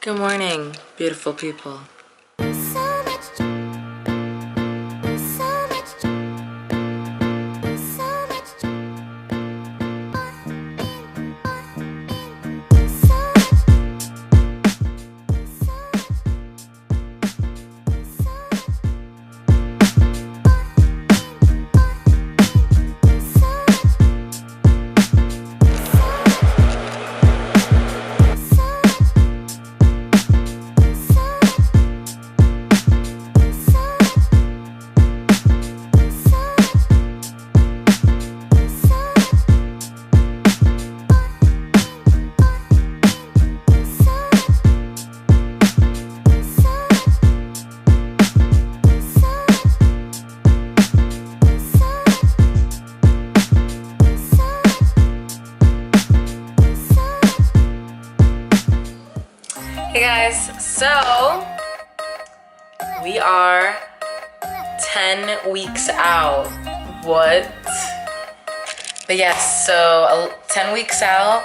Good morning, beautiful people. Hey guys, so we are 10 weeks out. What? But yes, so 10 weeks out.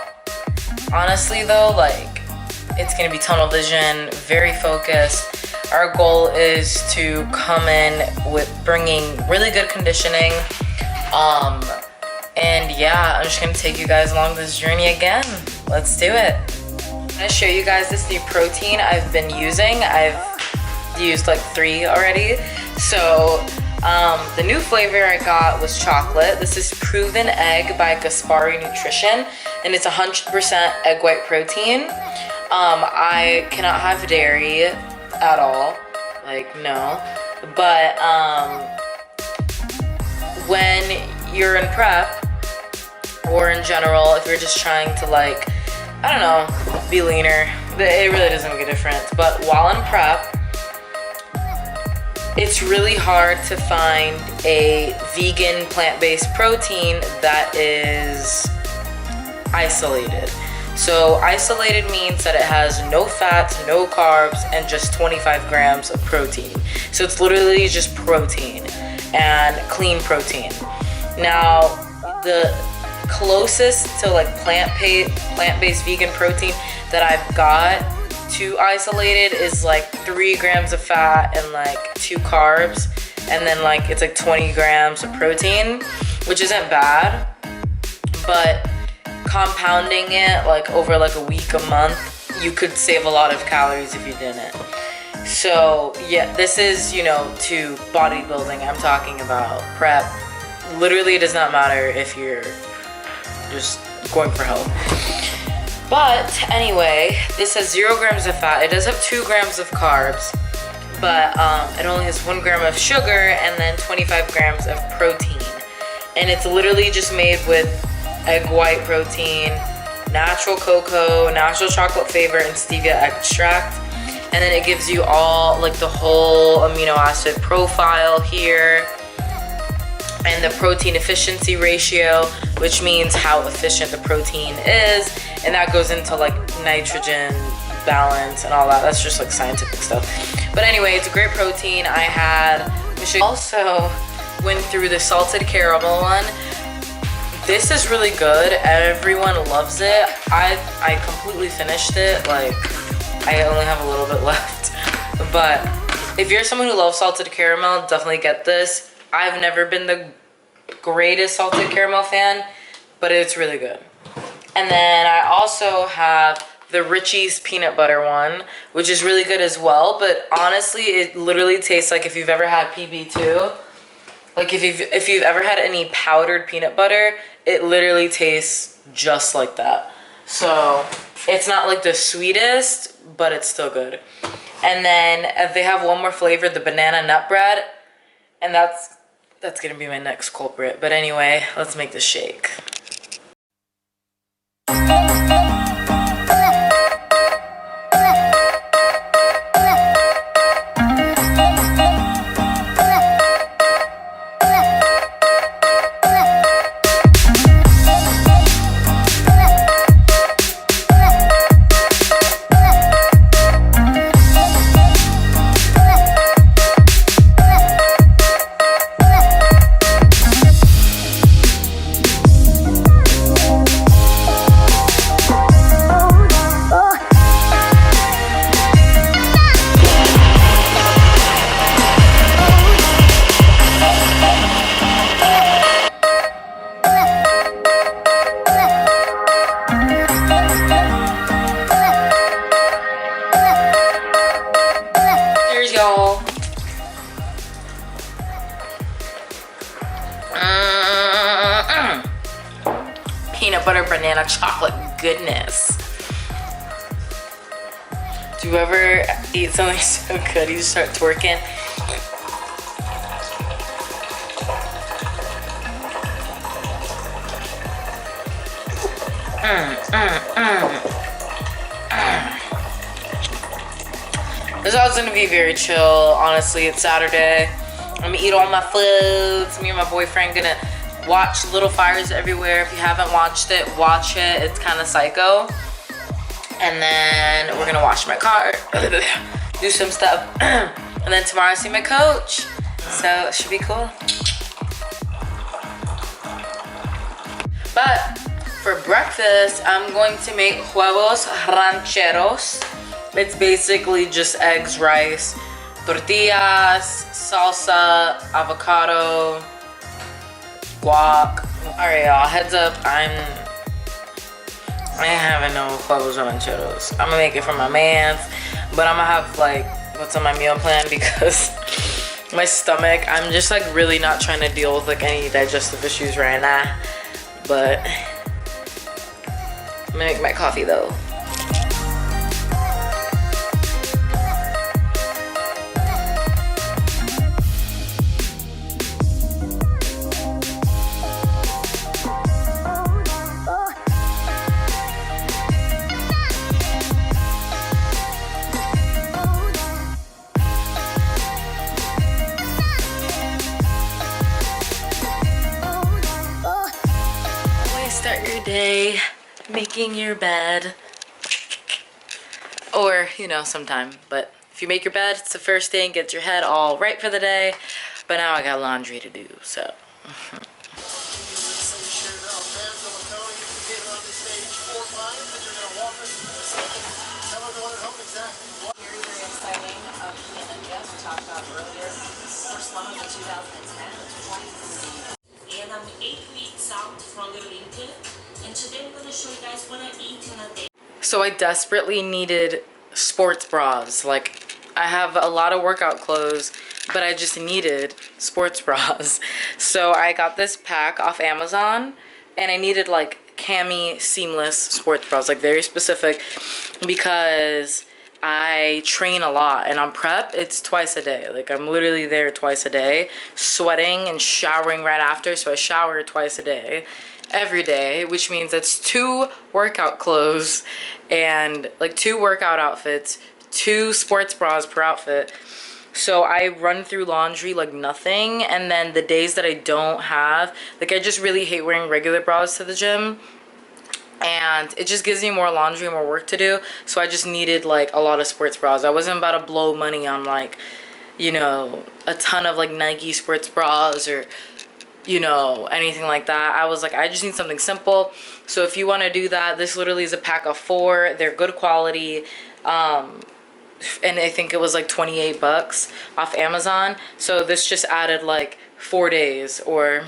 Honestly though, like, it's gonna be tunnel vision, very focused. Our goal is to come in with bringing really good conditioning. And yeah, I'm just gonna take you guys along this journey again. Let's do it. I'm gonna show you guys this new protein I've been using. I've used like 3 already. So the new flavor I got was chocolate. This is Proven Egg by Gaspari Nutrition, and it's 100% egg white protein. I cannot have dairy at all, like no. But when you're in prep, or in general, if you're just trying to, like, I don't know, be leaner, it really doesn't make a difference. But while in prep, it's really hard to find a vegan plant-based protein that is isolated. So isolated means that it has no fats, no carbs, and just 25 grams of protein. So it's literally just protein and clean protein. Now, the closest to like plant-based vegan protein that I've got to isolated is like 3 grams of fat and like 2 carbs, and then like it's like 20 grams of protein, which isn't bad. But compounding it like over like a week, a month, you could save a lot of calories if you didn't. So yeah, this is, you know, to bodybuilding. I'm talking about prep. Literally, it does not matter if you're just going for health. But anyway, this has 0 grams of fat. It does have 2 grams of carbs, but it only has 1 gram of sugar and then 25 grams of protein. And it's literally just made with egg white protein, natural cocoa, natural chocolate flavor, and stevia extract. And then it gives you all, like, the whole amino acid profile here, and the protein efficiency ratio, which means how efficient the protein is, and that goes into like nitrogen balance and all that. That's just like scientific stuff. But anyway, it's a great protein. I also went through the salted caramel one. This is really good. Everyone loves it. I completely finished it. Like, I only have a little bit left. But if you're someone who loves salted caramel, definitely get this. I've never been the greatest salted caramel fan, but it's really good. And then I also have the Richie's peanut butter one, which is really good as well. But honestly, it literally tastes like if you've ever had PB2. Like if you've ever had any powdered peanut butter, it literally tastes just like that. So it's not like the sweetest, but it's still good. And then they have one more flavor, the banana nut bread, and that's gonna be my next culprit. But anyway, let's make this shake. banana chocolate goodness. Do you ever eat something so good you just start twerking? This is gonna be very chill. Honestly, it's Saturday. I'm gonna eat all my foods. Me and my boyfriend gonna watch Little Fires Everywhere. If you haven't watched it, watch it. It's kind of psycho. And then we're gonna wash my car, do some stuff, and then tomorrow I see my coach. So it should be cool. But for breakfast, I'm going to make huevos rancheros. It's basically just eggs, rice, tortillas, salsa, avocado, guac. All right, y'all, heads up, I ain't having no huevos rancheros. I'm gonna make it for my mans, but I'm gonna have like what's on my meal plan because my stomach, I'm just like really not trying to deal with like any digestive issues right now. But I'm gonna make my coffee though. Start your day making your bed, or you know, sometime, but if you make your bed, it's the first thing, gets your head all right for the day. But now I got laundry to do, so and I'm 8 weeks out from the winter, and today I'm going to show you guys what I eat in a day. So I desperately needed sports bras. Like, I have a lot of workout clothes, but I just needed sports bras. So I got this pack off Amazon, and I needed like cami seamless sports bras, like very specific, because I train a lot, and on prep it's twice a day. Like, I'm literally there twice a day, sweating and showering right after. So I shower twice a day, every day, which means that's 2 workout clothes and like 2 workout outfits, 2 sports bras per outfit. So I run through laundry like nothing. And then the days that I don't have, like, I just really hate wearing regular bras to the gym, and it just gives me more laundry, more work to do. So I just needed like a lot of sports bras. I wasn't about to blow money on like, you know, a ton of like Nike sports bras or, you know, anything like that. I was like, I just need something simple. So if you want to do that, this literally is a pack of 4. They're good quality, and I think it was like 28 bucks off Amazon. So this just added like 4 days or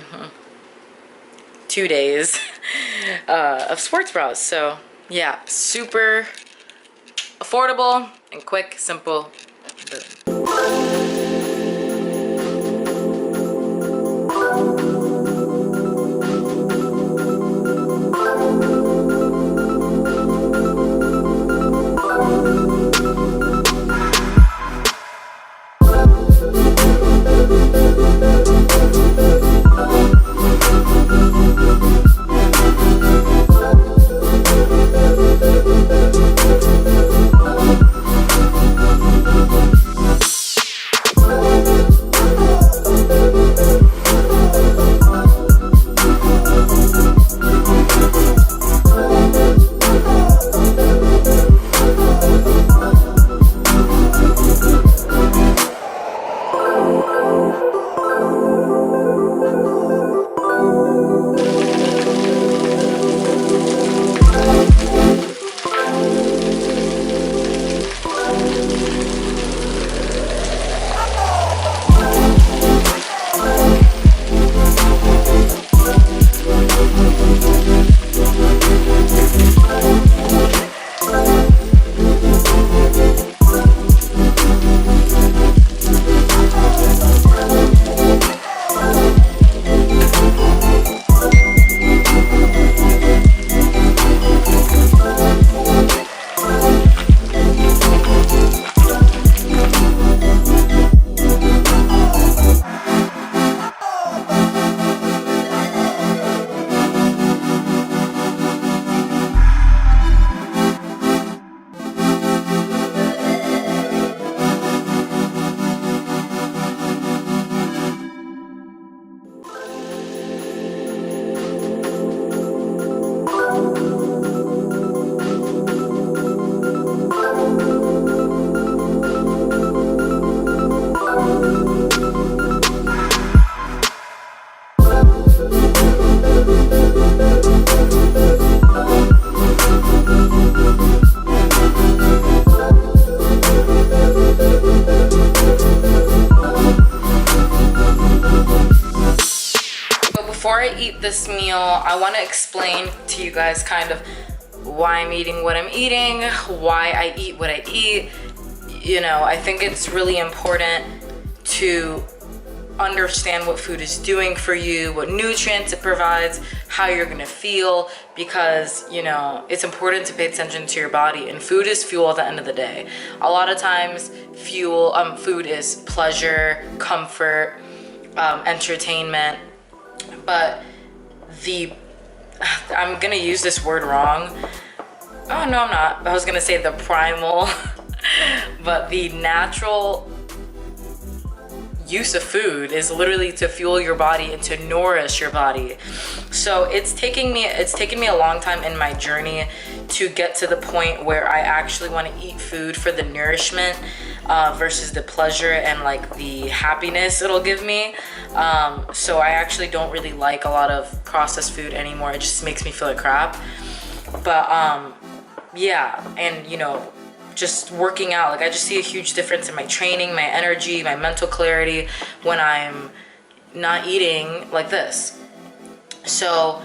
2 days of sports bras. So yeah, super affordable and quick, simple. eat this meal, I want to explain to you guys kind of why I'm eating what I'm eating, why I eat what I eat. You know, I think it's really important to understand what food is doing for you, what nutrients it provides, how you're gonna feel, because, you know, it's important to pay attention to your body, and food is fuel at the end of the day. A lot of times food is pleasure, comfort, entertainment, but I'm gonna use this word wrong. Oh no, I'm not. I was gonna say the primal but the natural use of food is literally to fuel your body and to nourish your body. So it's taken me a long time in my journey to get to the point where I actually want to eat food for the nourishment versus the pleasure and like the happiness it'll give me. So I actually don't really like a lot of processed food anymore. It just makes me feel like crap. But yeah, and you know, just working out, like I just see a huge difference in my training, my energy, my mental clarity when I'm not eating like this. So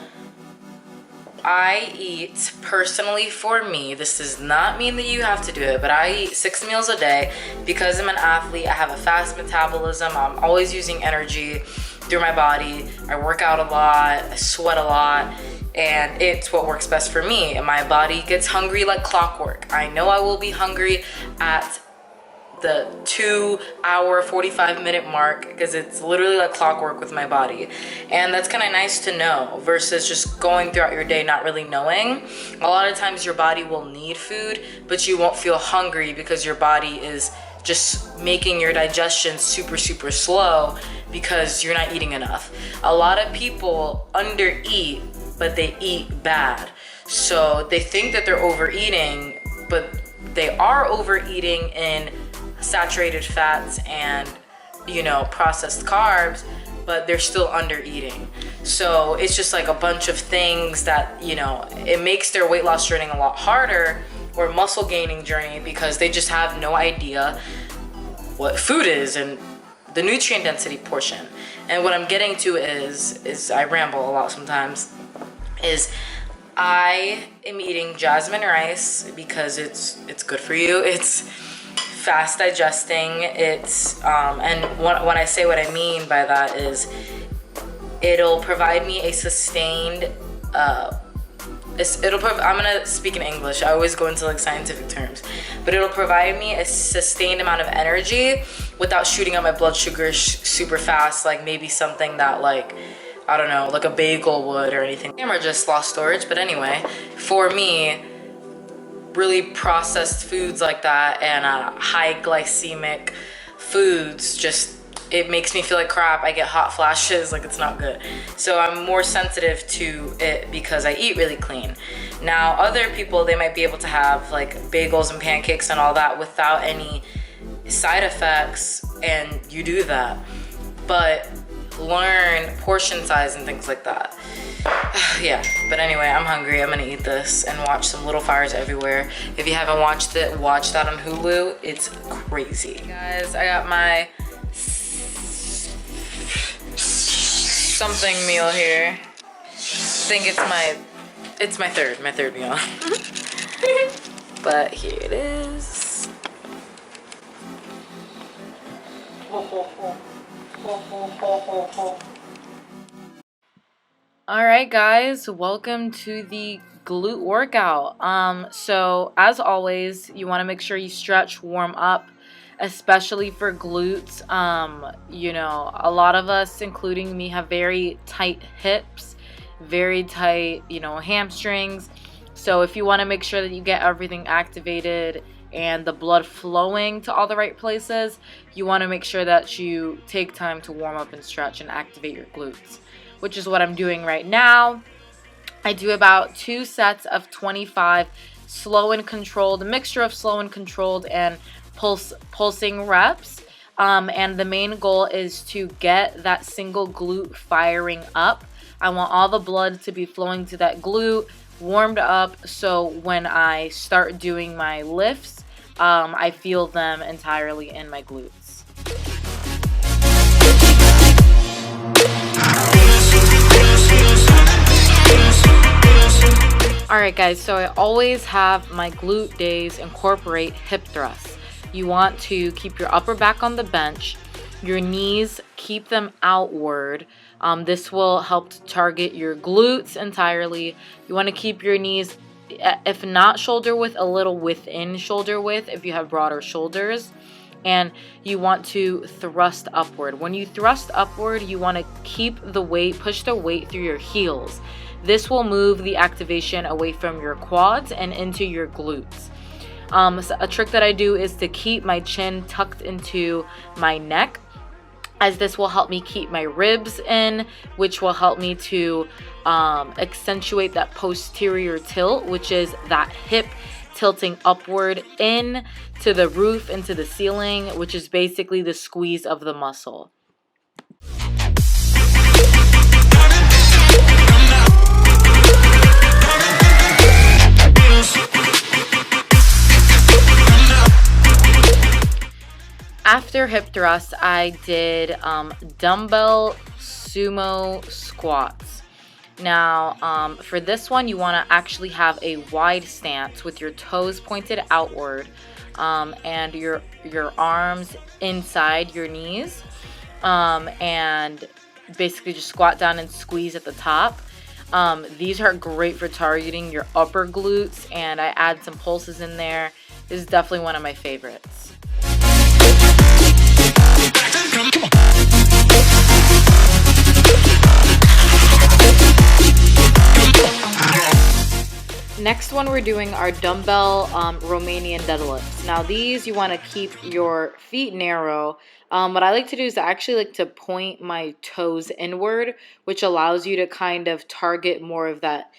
I eat, personally for me, this does not mean that you have to do it, but I eat 6 meals a day because I'm an athlete. I have a fast metabolism. I'm always using energy through my body. I work out a lot, I sweat a lot, and it's what works best for me. And my body gets hungry like clockwork. I know I will be hungry at the 2-hour 45-minute mark because it's literally like clockwork with my body, and that's kind of nice to know versus just going throughout your day not really knowing. A lot of times your body will need food, but you won't feel hungry because your body is just making your digestion super slow because you're not eating enough. A lot of people undereat, but they eat bad. So they think that they're overeating, but they are overeating in saturated fats and, you know, processed carbs, but they're still undereating. So it's just like a bunch of things that, you know, it makes their weight loss journey a lot harder, or muscle gaining journey, because they just have no idea what food is and the nutrient density portion. And what I'm getting to is I ramble a lot sometimes, is I am eating jasmine rice because it's good for you. It's fast digesting. It's and when I say what I mean by that is it'll provide me a sustained I'm gonna speak in English. I always go into like scientific terms, but it'll provide me a sustained amount of energy without shooting up my blood sugar super fast, like maybe something that, like, I don't know, like a bagel would or anything. Camera just lost storage, but anyway, for me, really processed foods like that and high glycemic foods, just, it makes me feel like crap. I get hot flashes, like it's not good. So I'm more sensitive to it because I eat really clean. Now, other people, they might be able to have like bagels and pancakes and all that without any side effects, and you do that. But learn portion size and things like that. Yeah, but anyway, I'm hungry. I'm gonna eat this and watch some Little Fires Everywhere. If you haven't watched it, watch that on Hulu. It's crazy. Guys, I got my something meal here. I think it's my third meal. But here it is. All right, guys, welcome to the glute workout. So as always, you want to make sure you stretch, warm up, especially for glutes. You know, a lot of us, including me, have very tight hips, very tight, you know, hamstrings. So if you want to make sure that you get everything activated and the blood flowing to all the right places, you want to make sure that you take time to warm up and stretch and activate your glutes, which is what I'm doing right now. I do about 2 sets of 25 slow and controlled, a mixture of slow and controlled and pulsing reps. And the main goal is to get that single glute firing up. I want all the blood to be flowing to that glute, warmed up, so when I start doing my lifts, I feel them entirely in my glutes. Alright guys, so I always have my glute days incorporate hip thrusts. You want to keep your upper back on the bench, your knees, keep them outward. This will help to target your glutes entirely. You want to keep your knees, if not shoulder width, a little within shoulder width if you have broader shoulders. And you want to thrust upward. When you thrust upward, you want to keep the weight, push the weight through your heels. This will move the activation away from your quads and into your glutes. So a trick that I do is to keep my chin tucked into my neck, as this will help me keep my ribs in, which will help me to accentuate that posterior tilt, which is that hip tilting upward in to the roof, into the ceiling, which is basically the squeeze of the muscle. After hip thrusts, I did dumbbell sumo squats. Now, for this one, you want to actually have a wide stance with your toes pointed outward, and your arms inside your knees, and basically just squat down and squeeze at the top. These are great for targeting your upper glutes, and I add some pulses in there. This is definitely one of my favorites. Next one we're doing are dumbbell Romanian deadlifts. Now these, you want to keep your feet narrow. What I like to do is I actually like to point my toes inward, which allows you to kind of target more of that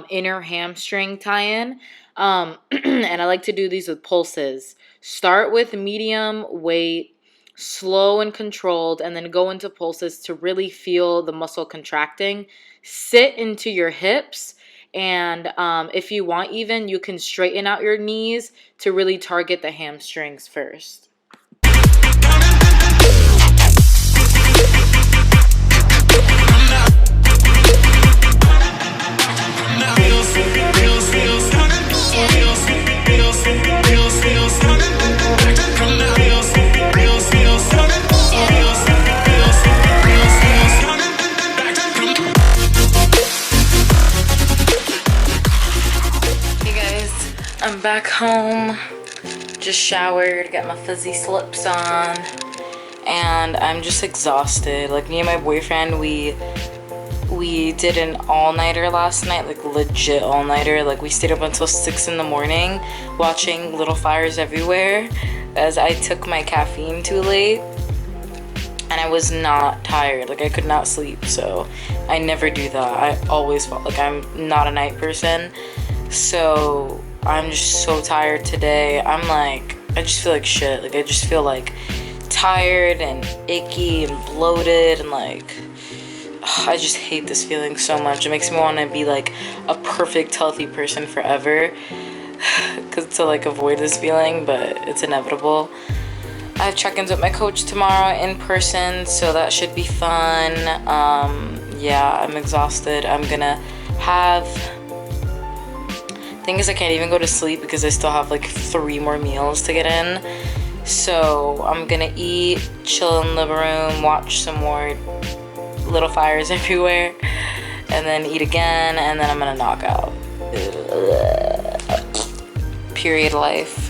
inner hamstring tie-in. And I like to do these with pulses. Start with medium weight, slow and controlled, and then go into pulses to really feel the muscle contracting. Sit into your hips, and if you want, even you can straighten out your knees to really target the hamstrings first. I'm back home, just showered, got my fuzzy slips on, and I'm just exhausted. Like, me and my boyfriend, we did an all-nighter last night, like legit all-nighter. Like, we stayed up until 6 in the morning watching Little Fires Everywhere, as I took my caffeine too late, and I was not tired. Like, I could not sleep, so I never do that. I always fall, like, I'm not a night person, so I'm just so tired today. I'm like, I just feel like shit. Like, I just feel like tired and icky and bloated, and like, I just hate this feeling so much. It makes me want to be like a perfect healthy person forever, cause to like avoid this feeling, but it's inevitable. I have check-ins with my coach tomorrow in person, so that should be fun. Yeah, I'm exhausted. I'm gonna have, thing is, I can't even go to sleep because I still have like 3 more meals to get in. So I'm gonna eat, chill in the living room, watch some more Little Fires Everywhere, and then eat again, and then I'm gonna knock out. Period life.